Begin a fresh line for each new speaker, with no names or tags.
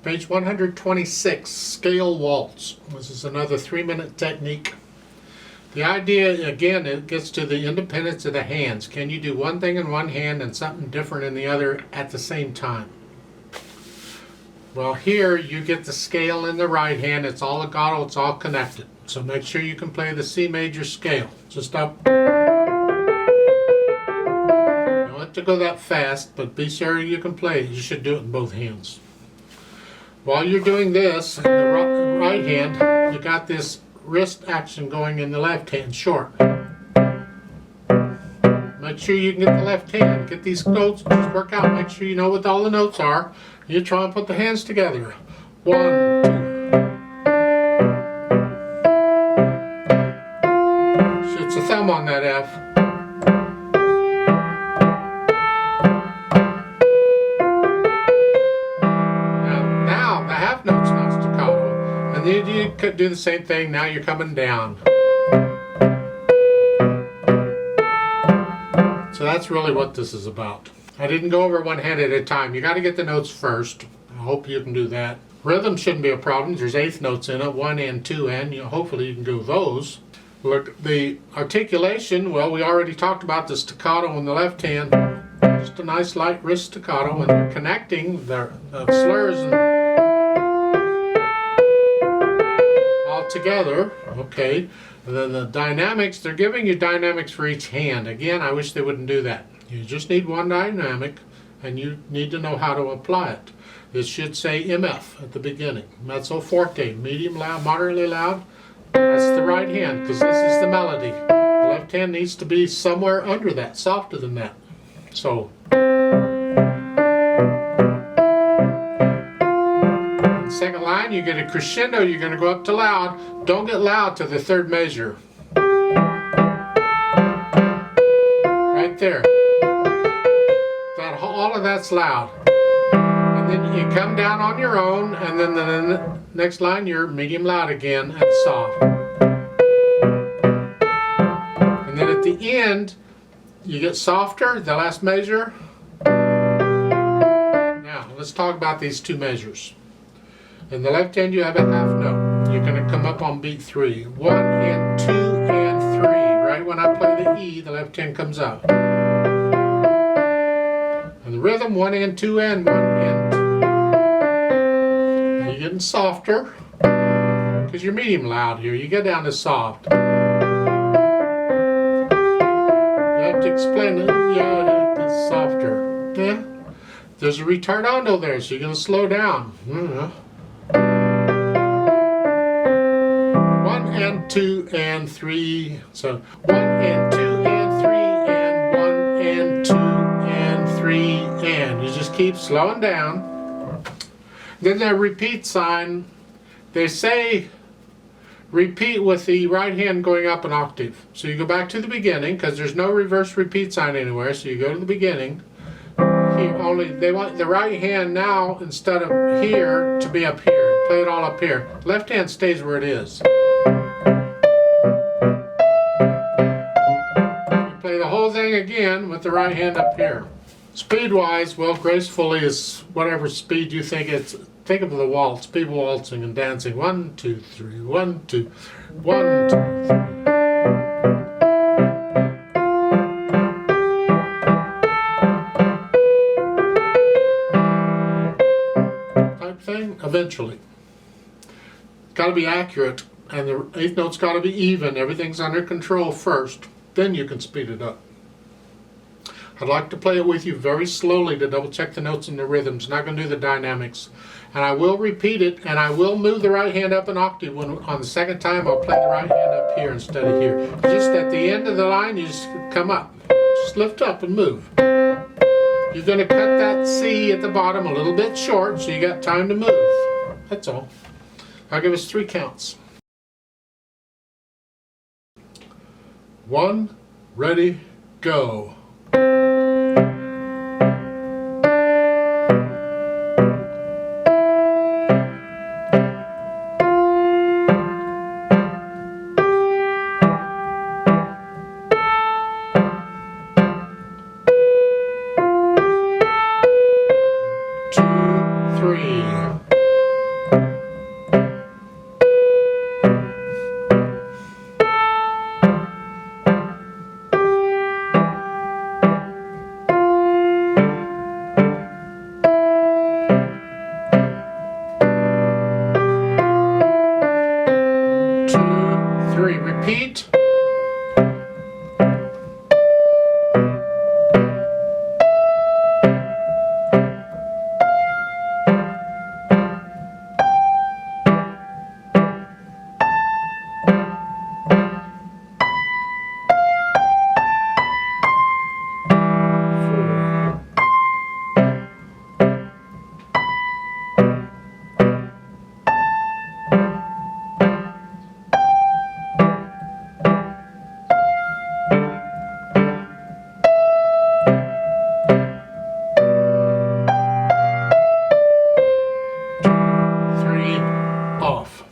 Page 126, Scale Waltz. This is another 3-minute technique. The idea, again, it gets to the independence of the hands. Can you do one thing in one hand and something different in the other at the same time? Well, here you get the scale in the right hand. It's all legato, it's all connected. So make sure you can play the C major scale. Just up. You don't have to go that fast, but be sure you can play it. You should do it in both hands. While you're doing this, in the right hand, you got this wrist action going in the left hand, short. Make sure you can get the left hand, get these notes, just work out, make sure you know what all the notes are. You try and put the hands together. 1, 2. Shoots a thumb on that F. And then you could do the same thing. Now you're coming down. So that's really what this is about. I didn't go over one hand at a time. You got to get the notes first. I hope you can do that. Rhythm shouldn't be a problem. There's eighth notes in it, 1 and 2 and. Hopefully you can do those. Look, the articulation, well, we already talked about the staccato on the left hand. Just a nice light wrist staccato, and they're connecting the slurs and together. Okay, and then the dynamics, they're giving you dynamics for each hand. Again, I wish they wouldn't do that. You just need one dynamic and you need to know how to apply it. It should say MF at the beginning. Mezzo forte, medium loud, moderately loud. That's the right hand because this is the melody. The left hand needs to be somewhere under that, softer than that. So second line, you get a crescendo, you're going to go up to loud. Don't get loud to the third measure. Right there. All of that's loud. And then you come down on your own, and then the next line, you're medium loud again and soft. And then at the end, you get softer, the last measure. Now, let's talk about these two measures. In the left hand, you have a half note. You're going to come up on beat 3. 1 and 2 and 3. Right when I play the E, the left hand comes up. And the rhythm, 1 and 2 and 1 and 2. Now you're getting softer because you're medium loud here. You get down to soft. You have to explain it. Yeah, it's softer. Yeah. There's a retardando there, so you're going to slow down. 1 and 2 and 3. So 1 and 2 and 3 and 1 and 2 and 3 and. You just keep slowing down. Then the repeat sign, they say repeat with the right hand going up an octave. So you go back to the beginning because there's no reverse repeat sign anywhere. So you go to the beginning. Here, only they want the right hand now instead of here to be up here. Play it all up here. Left hand stays where it is. You play the whole thing again with the right hand up here. Speed-wise, well, gracefully is whatever speed you think it's. Think of the waltz, people waltzing and dancing. 1, 2, 3, 1, 2, 1, 2, 3. Thing eventually. Got to be accurate, and the eighth note's got to be even. Everything's under control first, then you can speed it up. I'd like to play it with you very slowly to double check the notes and the rhythms. Not going to do the dynamics, and I will repeat it, and I will move the right hand up an octave. When on the second time I'll play the right hand up here instead of here. Just at the end of the line, you just come up, just lift up and move. You're going to cut that C at the bottom a little bit short, so you got time to move. That's all. I'll give us 3 counts. 1, ready, go. Two, three. beat. Off.